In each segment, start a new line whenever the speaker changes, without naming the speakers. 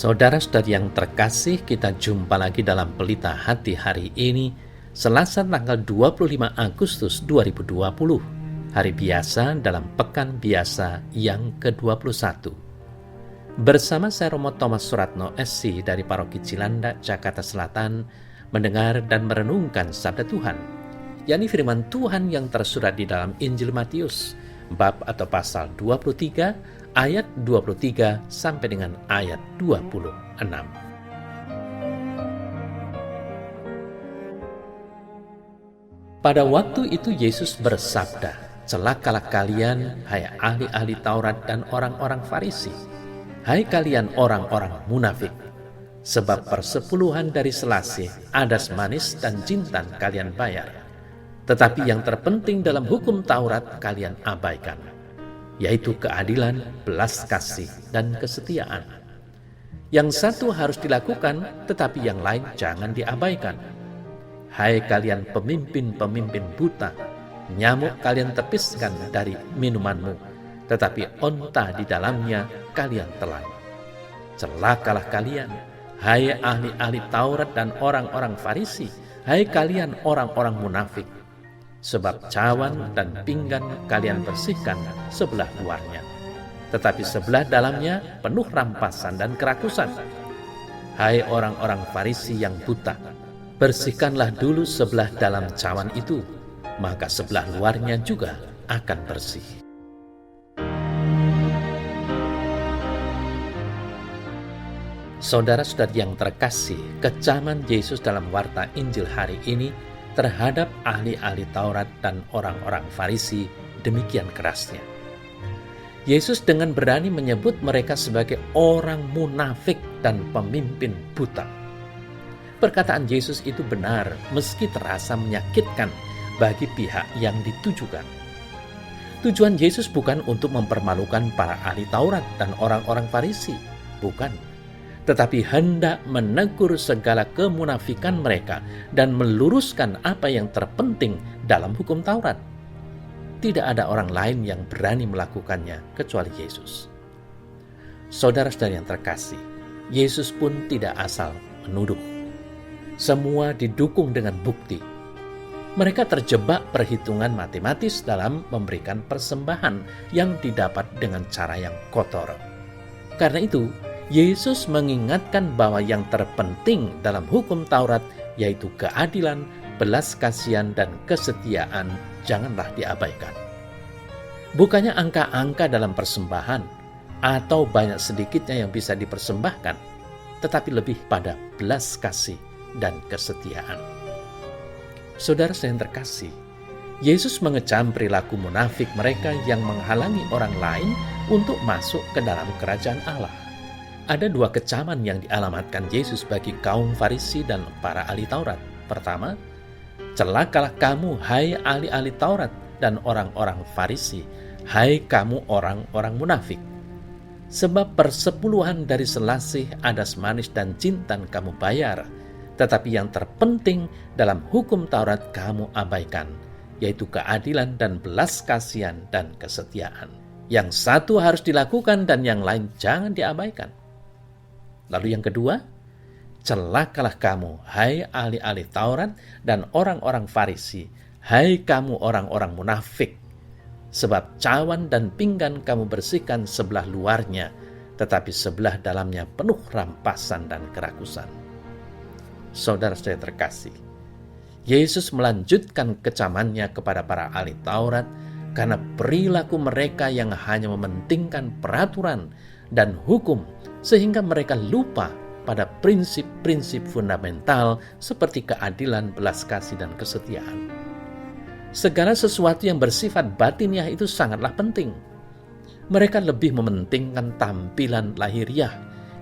Saudara-saudari yang terkasih, kita jumpa lagi dalam Pelita Hati hari ini, Selasa tanggal 25 Agustus 2020, hari biasa dalam Pekan Biasa yang ke-21. Bersama saya Romo Thomas Suratno SC dari Paroki Cilandak, Jakarta Selatan, mendengar dan merenungkan Sabda Tuhan, yakni firman Tuhan yang tersurat di dalam Injil Matius, bab atau pasal 23, ayat 23 sampai dengan ayat 26. Pada waktu itu Yesus bersabda, "Celakalah kalian, hai ahli-ahli Taurat dan orang-orang Farisi, hai kalian orang-orang munafik, sebab persepuluhan dari selasih, adas manis dan jintan kalian bayar, tetapi yang terpenting dalam hukum Taurat kalian abaikan, yaitu keadilan, belas kasih, dan kesetiaan. Yang satu harus dilakukan, tetapi yang lain jangan diabaikan. Hai kalian pemimpin-pemimpin buta, nyamuk kalian tepiskan dari minumanmu, tetapi onta di dalamnya kalian telan. Celakalah kalian, hai ahli-ahli Taurat dan orang-orang Farisi, hai kalian orang-orang munafik, sebab cawan dan pinggan kalian bersihkan sebelah luarnya, tetapi sebelah dalamnya penuh rampasan dan kerakusan. Hai orang-orang Farisi yang buta, bersihkanlah dulu sebelah dalam cawan itu, maka sebelah luarnya juga akan bersih." Saudara-saudari yang terkasih, kecaman Yesus dalam warta Injil hari ini terhadap ahli-ahli Taurat dan orang-orang Farisi demikian kerasnya. Yesus dengan berani menyebut mereka sebagai orang munafik dan pemimpin buta. Perkataan Yesus itu benar meski terasa menyakitkan bagi pihak yang ditujukan. Tujuan Yesus bukan untuk mempermalukan para ahli Taurat dan orang-orang Farisi, bukan. Tetapi hendak menegur segala kemunafikan mereka dan meluruskan apa yang terpenting dalam hukum Taurat. Tidak ada orang lain yang berani melakukannya kecuali Yesus. Saudara-saudari yang terkasih, Yesus pun tidak asal menuduh. Semua didukung dengan bukti. Mereka terjebak perhitungan matematis dalam memberikan persembahan yang didapat dengan cara yang kotor. Karena itu, Yesus mengingatkan bahwa yang terpenting dalam hukum Taurat yaitu keadilan, belas kasihan, dan kesetiaan janganlah diabaikan. Bukannya angka-angka dalam persembahan atau banyak sedikitnya yang bisa dipersembahkan, tetapi lebih pada belas kasih dan kesetiaan. Saudara yang terkasih, Yesus mengecam perilaku munafik mereka yang menghalangi orang lain untuk masuk ke dalam kerajaan Allah. Ada dua kecaman yang dialamatkan Yesus bagi kaum Farisi dan para ahli Taurat. Pertama, celakalah kamu, hai ahli-ahli Taurat dan orang-orang Farisi, hai kamu orang-orang munafik. Sebab persepuluhan dari selasih, adas manis, dan jintan kamu bayar, tetapi yang terpenting dalam hukum Taurat kamu abaikan, yaitu keadilan dan belas kasihan dan kesetiaan. Yang satu harus dilakukan dan yang lain jangan diabaikan. Lalu yang kedua, celakalah kamu, hai ahli-ahli Taurat dan orang-orang Farisi, hai kamu orang-orang munafik, sebab cawan dan pinggan kamu bersihkan sebelah luarnya, tetapi sebelah dalamnya penuh rampasan dan kerakusan. Saudara-saudara terkasih, Yesus melanjutkan kecamannya kepada para ahli Taurat karena perilaku mereka yang hanya mementingkan peraturan dan hukum, sehingga mereka lupa pada prinsip-prinsip fundamental seperti keadilan, belas kasih, dan kesetiaan. Segala sesuatu yang bersifat batiniah itu sangatlah penting. Mereka lebih mementingkan tampilan lahiriah,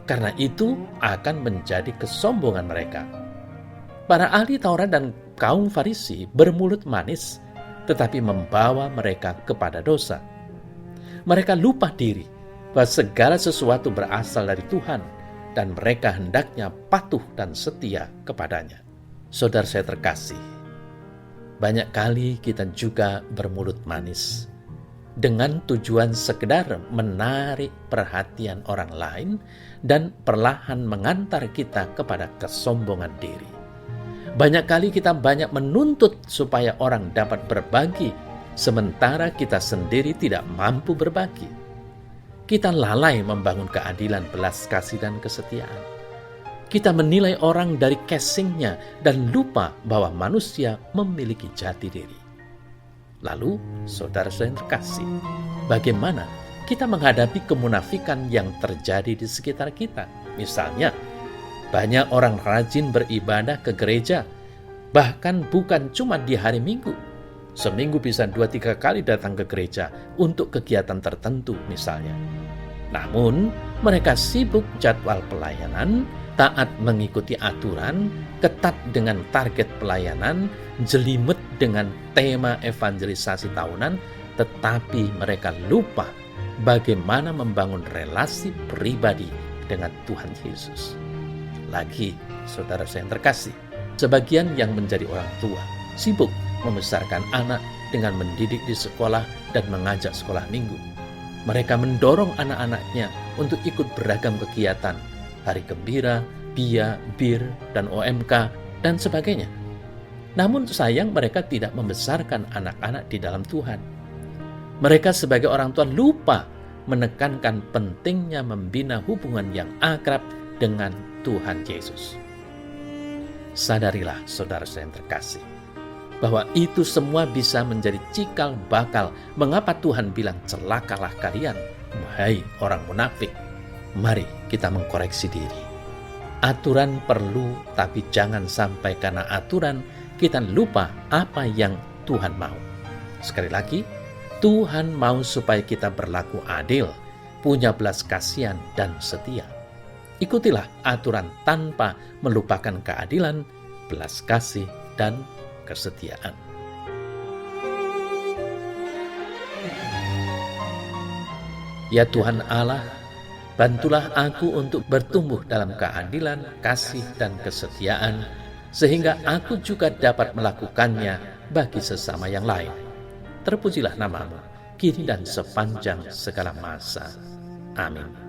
karena itu akan menjadi kesombongan mereka. Para ahli Taurat dan kaum Farisi bermulut manis, tetapi membawa mereka kepada dosa. Mereka lupa diri bahwa segala sesuatu berasal dari Tuhan dan mereka hendaknya patuh dan setia kepadanya. Saudara saya terkasih, banyak kali kita juga bermulut manis, dengan tujuan sekedar menarik perhatian orang lain dan perlahan mengantar kita kepada kesombongan diri. Banyak kali kita banyak menuntut supaya orang dapat berbagi, sementara kita sendiri tidak mampu berbagi. Kita lalai membangun keadilan, belas kasih, dan kesetiaan. Kita menilai orang dari casingnya dan lupa bahwa manusia memiliki jati diri. Lalu, saudara-saudara yang terkasih, bagaimana kita menghadapi kemunafikan yang terjadi di sekitar kita? Misalnya, banyak orang rajin beribadah ke gereja, bahkan bukan cuma di hari Minggu. Seminggu bisa 2-3 kali datang ke gereja untuk kegiatan tertentu misalnya. Namun, mereka sibuk jadwal pelayanan, taat mengikuti aturan, ketat dengan target pelayanan, jelimet dengan tema evangelisasi tahunan, tetapi mereka lupa bagaimana membangun relasi pribadi dengan Tuhan Yesus. Lagi, saudara saya yang terkasih, sebagian yang menjadi orang tua sibuk membesarkan anak dengan mendidik di sekolah dan mengajak sekolah minggu. Mereka mendorong anak-anaknya untuk ikut beragam kegiatan, hari gembira, BIA, BIR, dan OMK, dan sebagainya. Namun sayang mereka tidak membesarkan anak-anak di dalam Tuhan. Mereka sebagai orang tua lupa menekankan pentingnya membina hubungan yang akrab dengan Tuhan Yesus. Sadarilah saudara saya yang terkasih, bahwa itu semua bisa menjadi cikal bakal mengapa Tuhan bilang celakalah kalian, wahai orang munafik. Mari kita mengkoreksi diri. Aturan perlu, tapi jangan sampai karena aturan kita lupa apa yang Tuhan mau. Sekali lagi, Tuhan mau supaya kita berlaku adil, punya belas kasihan dan setia. Ikutilah aturan tanpa melupakan keadilan, belas kasih, dan kesetiaan. Ya Tuhan Allah, bantulah aku untuk bertumbuh dalam keadilan, kasih, dan kesetiaan, sehingga aku juga dapat melakukannya bagi sesama yang lain. Terpujilah namamu, kini dan sepanjang segala masa. Amin.